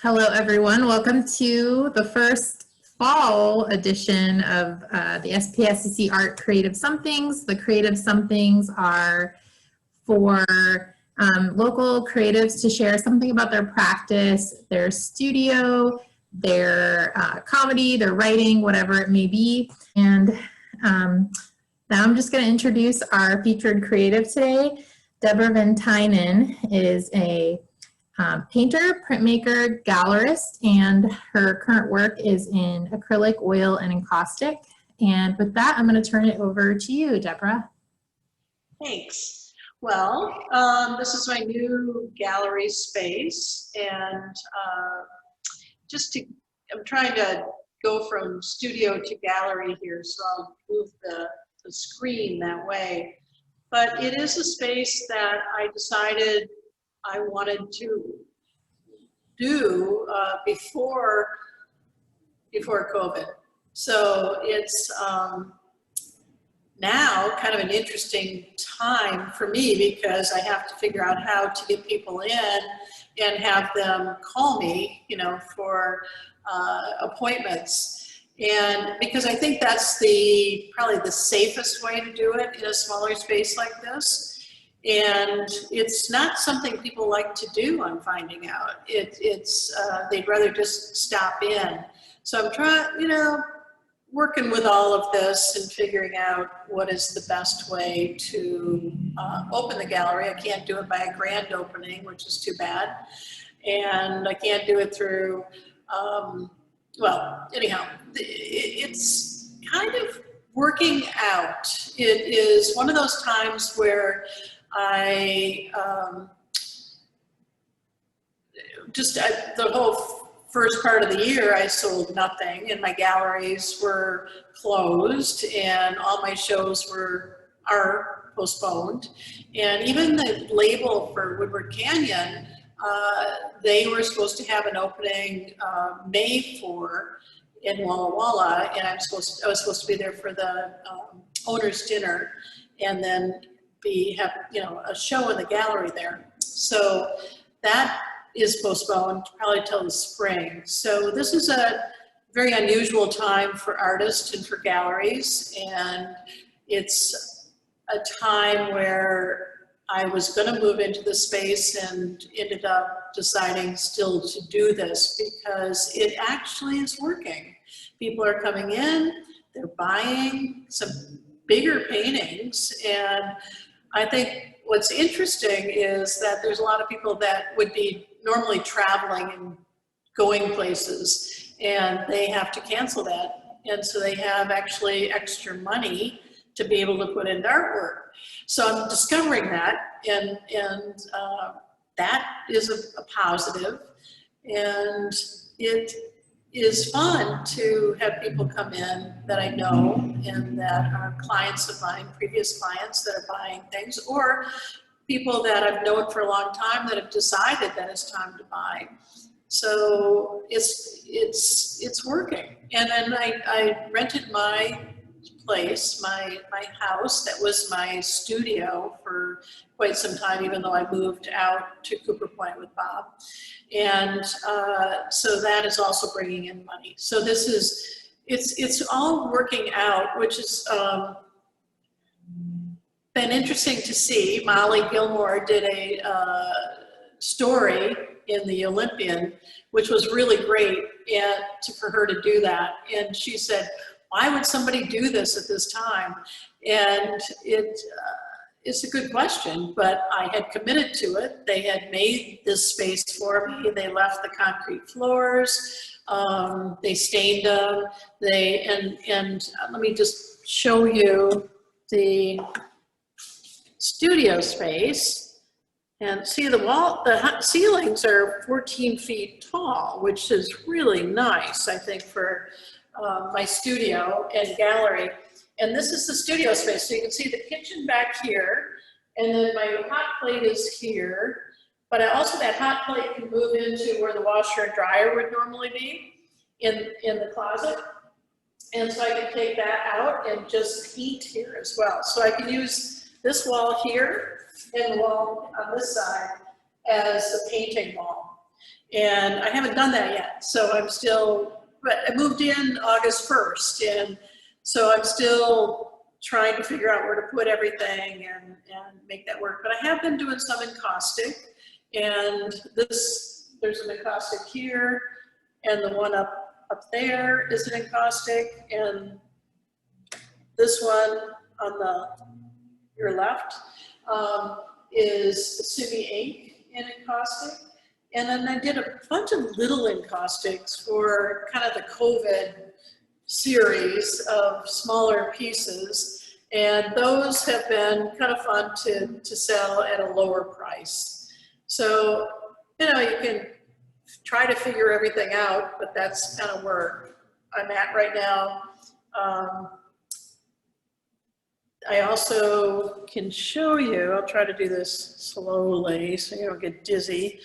Hello, everyone. Welcome to the first fall edition of the SPSCC Art Creative Somethings. The Creative Somethings are for local creatives to share something about their practice, their studio, their comedy, their writing, whatever it may be. And now I'm just going to introduce our featured creative today. Debra Van Tuinen is a painter, printmaker, gallerist, and her current work is in acrylic, oil, and encaustic. And with that, I'm going to turn it over to you, Debra. Thanks. Well, this is my new gallery space, and I'm trying to go from studio to gallery here, so I'll move the screen that way. But it is a space that I decided I wanted to do before COVID. So it's now kind of an interesting time for me because I have to figure out how to get people in and have them call me, for appointments. And because I think that's probably the safest way to do it in a smaller space like this. And it's not something people like to do, I'm finding out. They'd rather just stop in. So I'm trying, working with all of this and figuring out what is the best way to open the gallery. I can't do it by a grand opening, which is too bad. And I can't do it through, well, anyhow, it's kind of working out. It is one of those times where the whole first part of the year I sold nothing and my galleries were closed and all my shows are postponed. And even the label for Woodward Canyon, they were supposed to have an opening May 4 in Walla Walla, and I was supposed to be there for the owner's dinner and then have a show in the gallery there. So that is postponed probably till the spring. So this is a very unusual time for artists and for galleries, and it's a time where I was going to move into the space and ended up deciding still to do this because it actually is working. People are coming in, they're buying some bigger paintings, and I think what's interesting is that there's a lot of people that would be normally traveling and going places, and they have to cancel that. And so they have actually extra money to be able to put into artwork. So I'm discovering that, and that is a positive. And it is fun to have people come in that I know and that are clients of mine, previous clients that are buying things, or people that I've known for a long time that have decided that it's time to buy. So it's working. And then I rented my place, my house that was my studio for quite some time, even though I moved out to Cooper Point with Bob. And so that is also bringing in money. So it's all working out, which has been interesting to see. Molly Gilmore did a story in the Olympian, which was really great for her to do that. And she said, why would somebody do this at this time? And it's a good question, but I had committed to it. They had made this space for me. They left the concrete floors. They stained them. And let me just show you the studio space. And see the ceilings are 14 feet tall, which is really nice, I think, for my studio and gallery. And this is the studio space. So you can see the kitchen back here, and then my hot plate is here. But that hot plate can move into where the washer and dryer would normally be in the closet. And so I can take that out and just heat here as well. So I can use this wall here and the wall on this side as the painting wall. And I haven't done that yet, so I'm still, but I moved in August 1st, and so I'm still trying to figure out where to put everything and make that work. But I have been doing some encaustic, and there's an encaustic here, and the one up there is an encaustic, and this one on your left is Sumi ink in encaustic. And then I did a bunch of little encaustics for kind of the COVID series of smaller pieces. And those have been kind of fun to sell at a lower price. So, you know, you can try to figure everything out, but that's kind of where I'm at right now. I also can show you, I'll try to do this slowly so you don't get dizzy.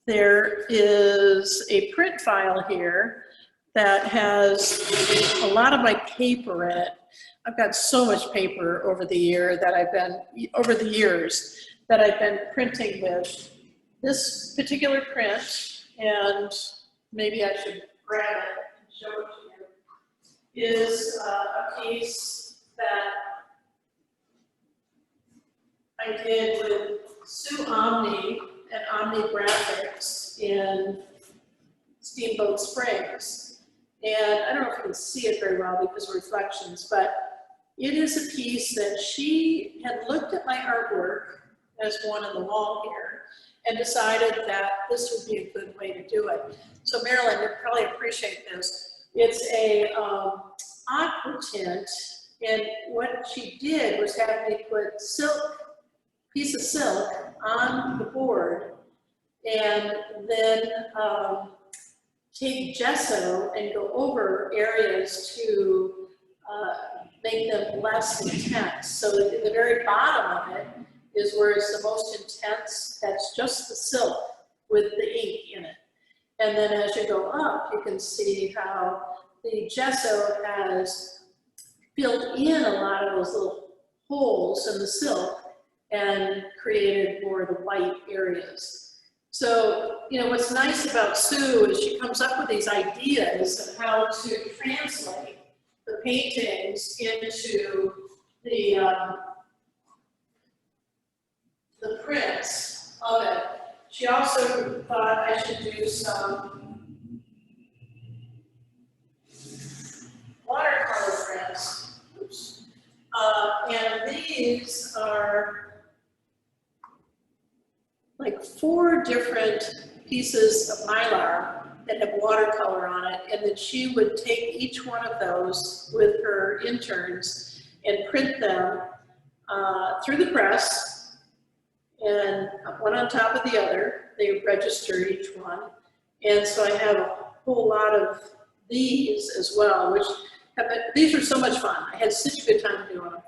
There is a print file here that has a lot of my paper in it. I've got so much paper over the years that I've been printing with. This particular print, and maybe I should grab it and show it to you, is a piece that I did with Sue Omni and Omni Graphics in Steamboat Springs. And I don't know if you can see it very well because of reflections, but it is a piece that she had looked at my artwork as one on the wall here and decided that this would be a good way to do it. So Marilyn, you'll probably appreciate this. It's a aqua tint, and what she did was have me put piece of silk on the board, and then take gesso and go over areas to make them less intense. So that in the very bottom of it is where it's the most intense. That's just the silk with the ink in it. And then as you go up, you can see how the gesso has filled in a lot of those little holes in the silk and created more of the white areas. So, you know, what's nice about Sue is she comes up with these ideas of how to translate the paintings into the prints of it. She also thought I should do some watercolor prints. Oops. And these are like 4 different pieces of mylar that have watercolor on it, and then she would take each one of those with her interns and print them through the press, and one on top of the other. They register each one, and so I have a whole lot of these as well, which these are so much fun. I had such a good time doing them,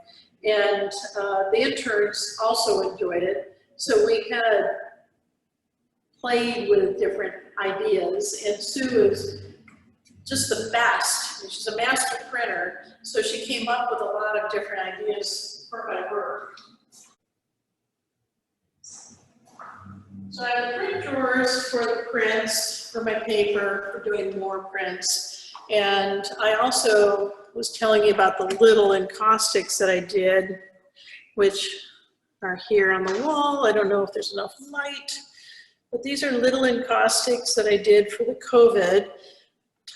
and the interns also enjoyed it. So we kind of played with different ideas, and Sue is just the best. She's a master printer, so she came up with a lot of different ideas for my work. So I have print drawers for the prints, for my paper, for doing more prints. And I also was telling you about the little encaustics that I did, which are here on the wall. I don't know if there's enough light, but these are little encaustics that I did for the COVID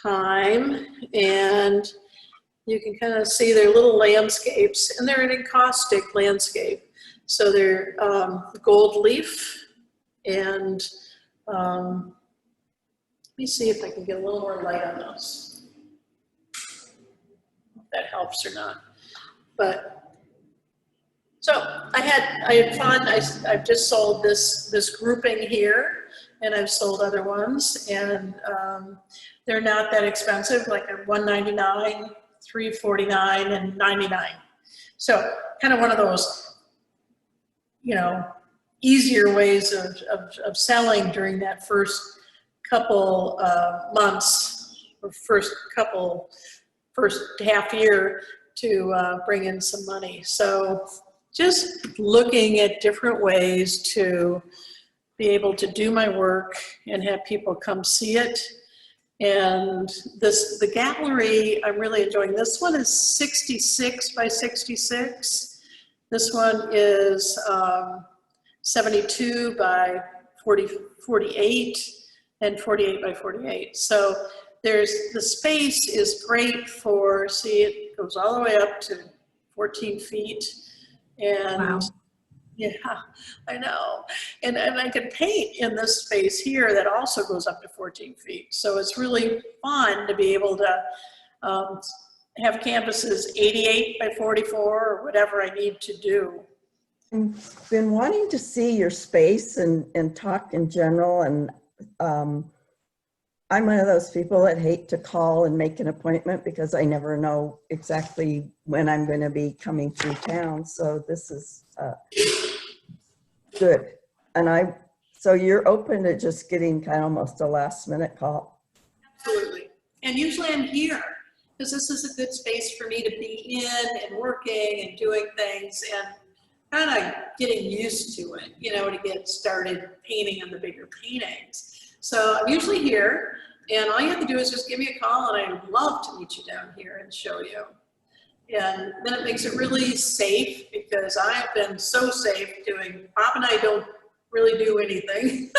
time. And you can kind of see they're little landscapes, and they're an encaustic landscape. So they're gold leaf, and let me see if I can get a little more light on those. If that helps or not. But so I had fun. I've just sold this grouping here, and I've sold other ones, and they're not that expensive, like $1.99, $3.49, and $99. So kind of one of those, you know, easier ways of selling during that first couple months, or first half year, to bring in some money. So just looking at different ways to be able to do my work and have people come see it. And the gallery, I'm really enjoying. This one is 66 by 66. This one is 72 by 48 and 48 by 48. So the space is great for, see, it goes all the way up to 14 feet. And Wow. yeah, I know. And I can paint in this space here that also goes up to 14 feet. So it's really fun to be able to have canvases 88 by 44 or whatever I need to do. I've been wanting to see your space and talk in general. And I'm one of those people that hate to call and make an appointment because I never know exactly when I'm going to be coming through town. So this is good. And so you're open to just getting kind of almost a last minute call. Absolutely. And usually I'm here because this is a good space for me to be in and working and doing things and kind of getting used to it, you know, to get started painting on the bigger paintings. So I'm usually here, and all you have to do is just give me a call, and I'd love to meet you down here and show you. And then it makes it really safe because I have been so safe doing, Bob and I don't really do anything.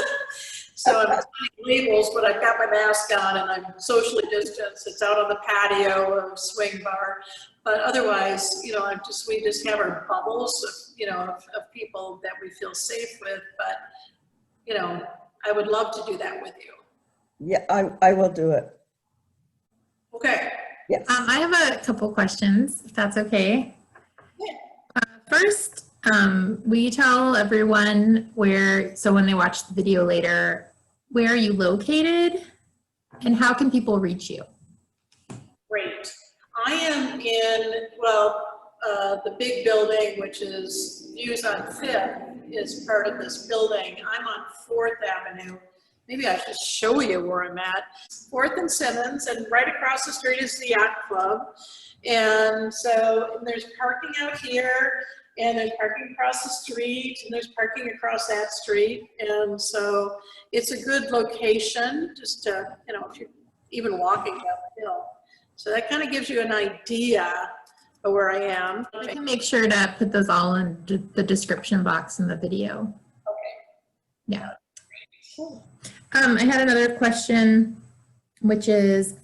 So I'm putting labels, but I've got my mask on and I'm socially distanced. It's out on the patio or swing bar. But otherwise, you know, we just have our bubbles of, you know, of people that we feel safe with. But, you know, I would love to do that with you. Yeah, I will do it. Okay. Yes. I have a couple questions, if that's okay. Yeah. First, will you tell everyone where, so when they watch the video later, where are you located and how can people reach you? Great. I am in, well, the big building, which is views on 5th, is part of this building. I'm on 4th Avenue. Maybe I should show you where I'm at. 4th and Simmons, and right across the street is the Yacht Club. And so there's parking out here, and there's parking across the street, and there's parking across that street. And so it's a good location, just to, you know, if you're even walking down the hill. So that kind of gives you an idea of where I am. I can make sure to put those all in the description box in the video. Okay. Yeah. I had another question, which is,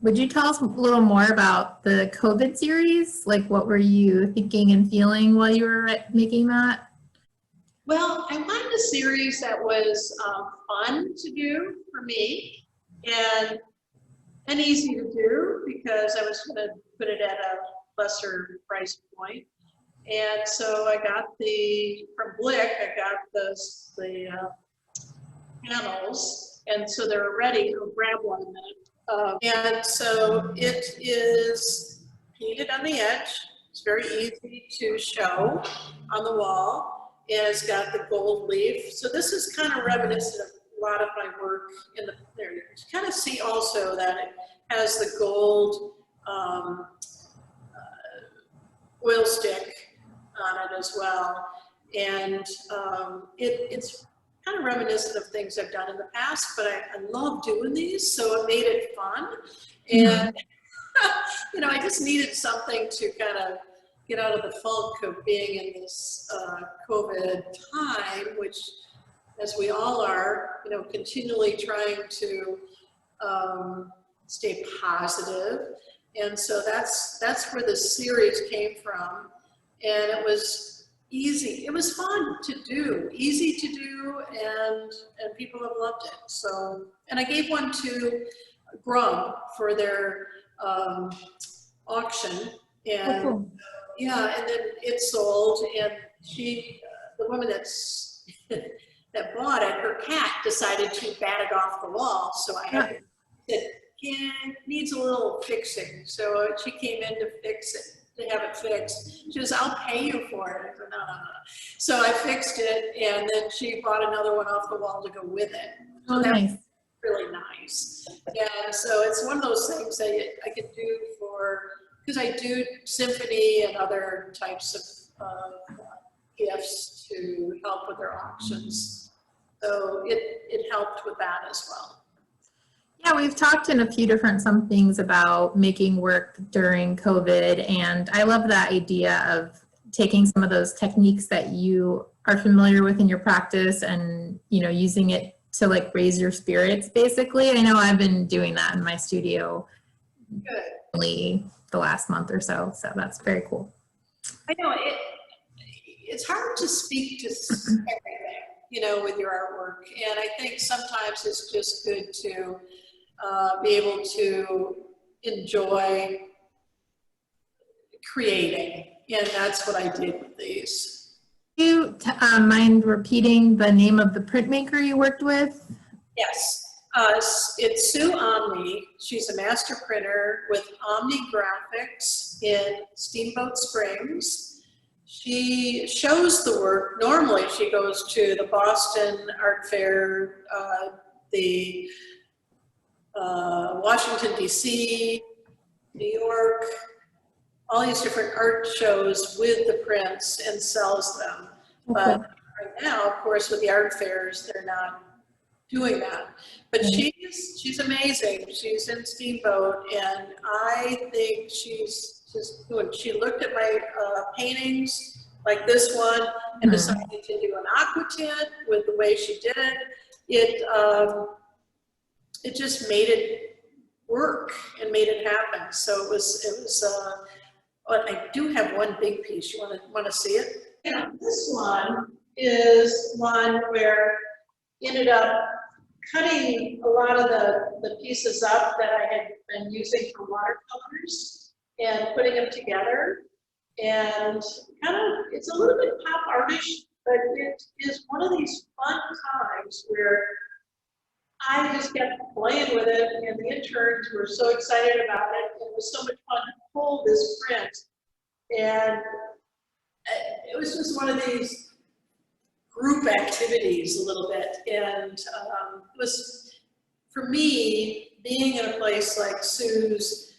would you tell us a little more about the COVID series? Like, what were you thinking and feeling while you were making that? Well, I wanted a series that was fun to do for me and easy to do because I was going to put it at a lesser price point. And so I got from Blick, I got the panels, and so they're ready. I'll grab one in a minute. And so it is painted on the edge. It's very easy to show on the wall. And it's got the gold leaf. So this is kind of reminiscent of a lot of my work in the, there. You kind of see also that it has the gold oil stick on it as well. And it's kind of reminiscent of things I've done in the past, but I love doing these, so it made it fun. And, you know, I just needed something to kind of get out of the funk of being in this COVID time, which, as we all are, you know, continually trying to stay positive. And so that's where the series came from. And it was easy. It was fun to do, easy to do, and people have loved it. So, and I gave one to Grum for their auction, and yeah, and then it sold. And she, the woman that's that bought it, her cat decided to bat it off the wall. So I had said, yeah, it needs a little fixing. So she came in to fix it. To have it fixed. She goes, I'll pay you for it. I said, no. So I fixed it, and then she bought another one off the wall to go with it. So that was really nice. Yeah, so it's one of those things that I could do because I do symphony and other types of gifts to help with their auctions. So it helped with that as well. Yeah, we've talked in a few different somethings about making work during COVID, and I love that idea of taking some of those techniques that you are familiar with in your practice and, you know, using it to like raise your spirits, basically. I know I've been doing that in my studio the last month or so, so that's very cool. I know it's hard to speak to everything, you know, with your artwork, and I think sometimes it's just good to be able to enjoy creating, and that's what I did with these. Do you mind repeating the name of the printmaker you worked with? Yes, it's Sue Omni. She's a master printer with Omni Graphics in Steamboat Springs. She shows the work. Normally she goes to the Boston Art Fair, the Washington, D.C., New York, all these different art shows with the prints and sells them. But right now, of course, with the art fairs, they're not doing that. But she's amazing. She's in Steamboat, and I think she's just doing, she looked at my paintings like this one and decided to do an aqua tint with the way she did it. It just made it work and made it happen. So it was but I do have one big piece. You want to see it? Yeah, this one is one where ended up cutting a lot of the pieces up that I had been using for watercolors and putting them together. And kind of, it's a little bit pop artish, but it is one of these fun times where I just kept playing with it, and the interns were so excited about it. It was so much fun to pull this print, and it was just one of these group activities a little bit. And it was, for me, being in a place like Sue's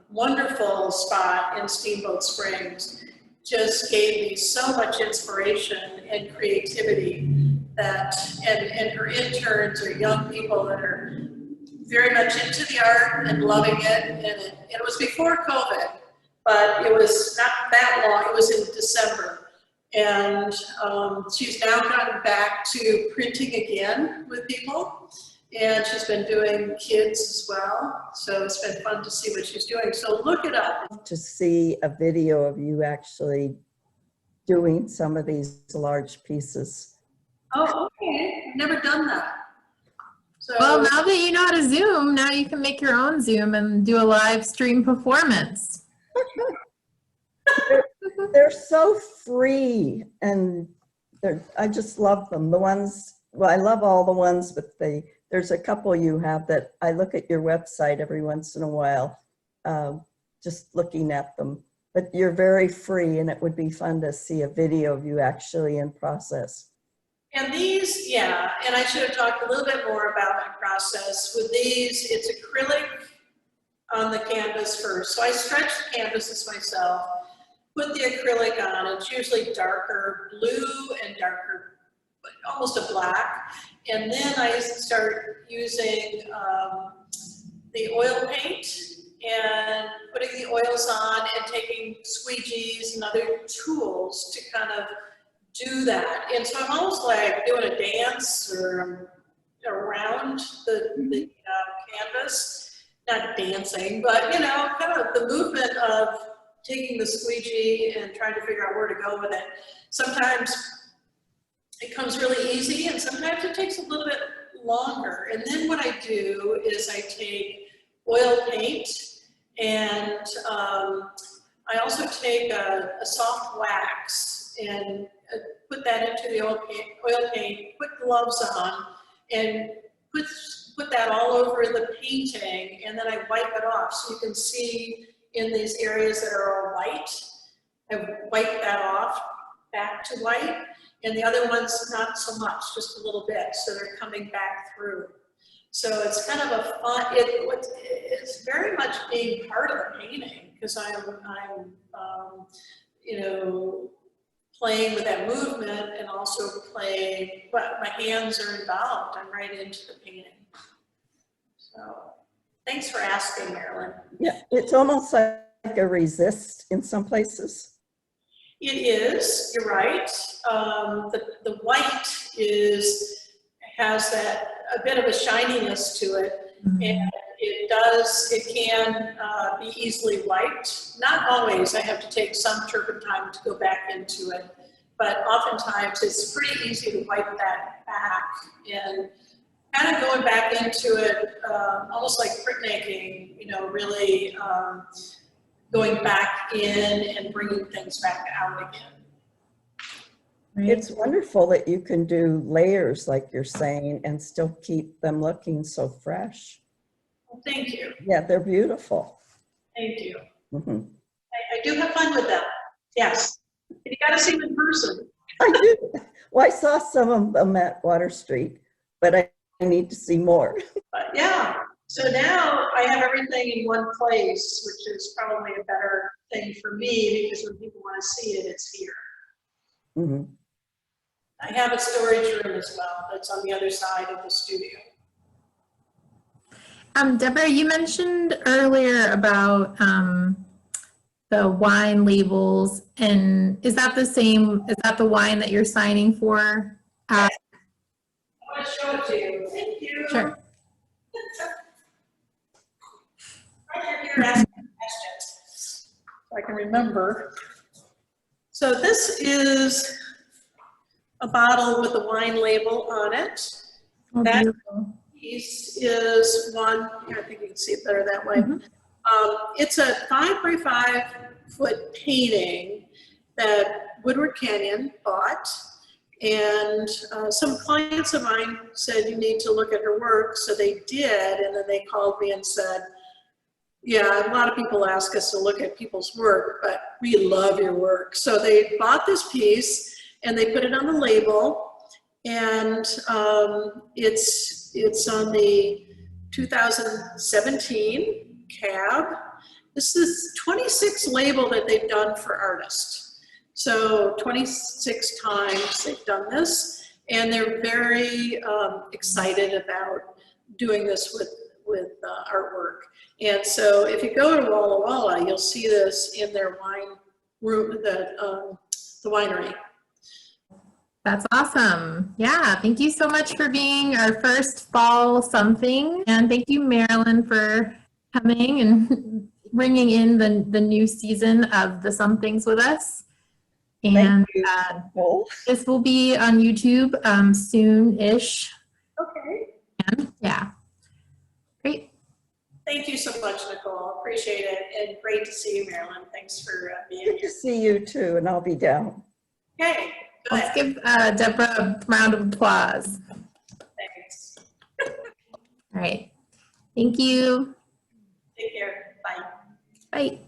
wonderful spot in Steamboat Springs just gave me so much inspiration and creativity. That, and her interns are young people that are very much into the art and loving it. And it was before COVID, but it was not that long. It was in December. And she's now gotten back to printing again with people. And she's been doing kids as well. So it's been fun to see what she's doing. So look it up. To see a video of you actually doing some of these large pieces. Oh, okay. I've never done that. So, Well, now that you know how to Zoom, now you can make your own Zoom and do a live stream performance. They're so free, and I just love them. The ones, well, I love all the ones, but there's a couple you have that I look at your website every once in a while, just looking at them. But you're very free, and it would be fun to see a video of you actually in process. and these, yeah, and I should have talked a little bit more about my process. With these, it's acrylic on the canvas first. So I stretch the canvases myself, put the acrylic on. It's usually darker blue and darker, almost a black. And then I start using the oil paint and putting the oils on and taking squeegees and other tools to kind of do that. And so I'm almost like doing a dance or around the canvas, not dancing, but you know, kind of the movement of taking the squeegee and trying to figure out where to go with it. Sometimes it comes really easy, and sometimes it takes a little bit longer. And then what I do is I take oil paint, and I also take a soft wax and put that into the oil paint, put gloves on, and put that all over the painting, and then I wipe it off. So you can see in these areas that are all white, I wipe that off back to white, and the other ones not so much, just a little bit, so they're coming back through. So it's kind of a fun, it's very much being part of the painting, because I'm you know, playing with that movement and also playing, but my hands are involved. I'm right into the painting. So thanks for asking, Marilyn. Yeah, it's almost like a resist in some places. It is, you're right. The white has that a bit of a shininess to it, and it can be easily wiped. Not always. I have to take some turpentine to go back into it, but oftentimes it's pretty easy to wipe that back, and kind of going back into it, almost like printmaking, you know, really going back in and bringing things back out again. It's wonderful that you can do layers like you're saying and still keep them looking so fresh. Well, thank you. Yeah, they're beautiful. Thank you. Mm-hmm. I do have fun with them. Yes. You got to see them in person. I do. Well, I saw some of them at Water Street, but I need to see more. But yeah. So now I have everything in one place, which is probably a better thing for me, because when people want to see it, it's here. Mm-hmm. I have a storage room as well that's on the other side of the studio. Debra, you mentioned earlier about the wine labels, and is that the same? Is that the wine that you're signing for? I want to show it to you. Thank you. Sure. Right here asking questions, so I can remember. So this is a bottle with a wine label on it. Oh, That beautiful. piece is one, here, I think you can see it better that way. Mhm. It's a 5x5 foot painting that Woodward Canyon bought. And some clients of mine said, you need to look at her work. So they did. And then they called me and said, yeah, a lot of people ask us to look at people's work, but we love your work. So they bought this piece and they put it on the label. And it's on the 2017 cab. This is 26 label that they've done for artists. So 26 times they've done this, and they're very excited about doing this with artwork. And so if you go to Walla Walla, you'll see this in their wine room, the winery. That's awesome. Yeah, thank you so much for being our first fall something. And thank you, Marilyn, for coming and bringing in the new season of the somethings with us. And this will be on YouTube soon-ish. Okay. And yeah, great. Thank you so much, Nicole. Appreciate it. And great to see you, Marilyn. Thanks for being Good here. to see you too, and I'll be down. Okay. Let's give Debra a round of applause. Thanks. All right. Thank you. Take care. Bye. Bye.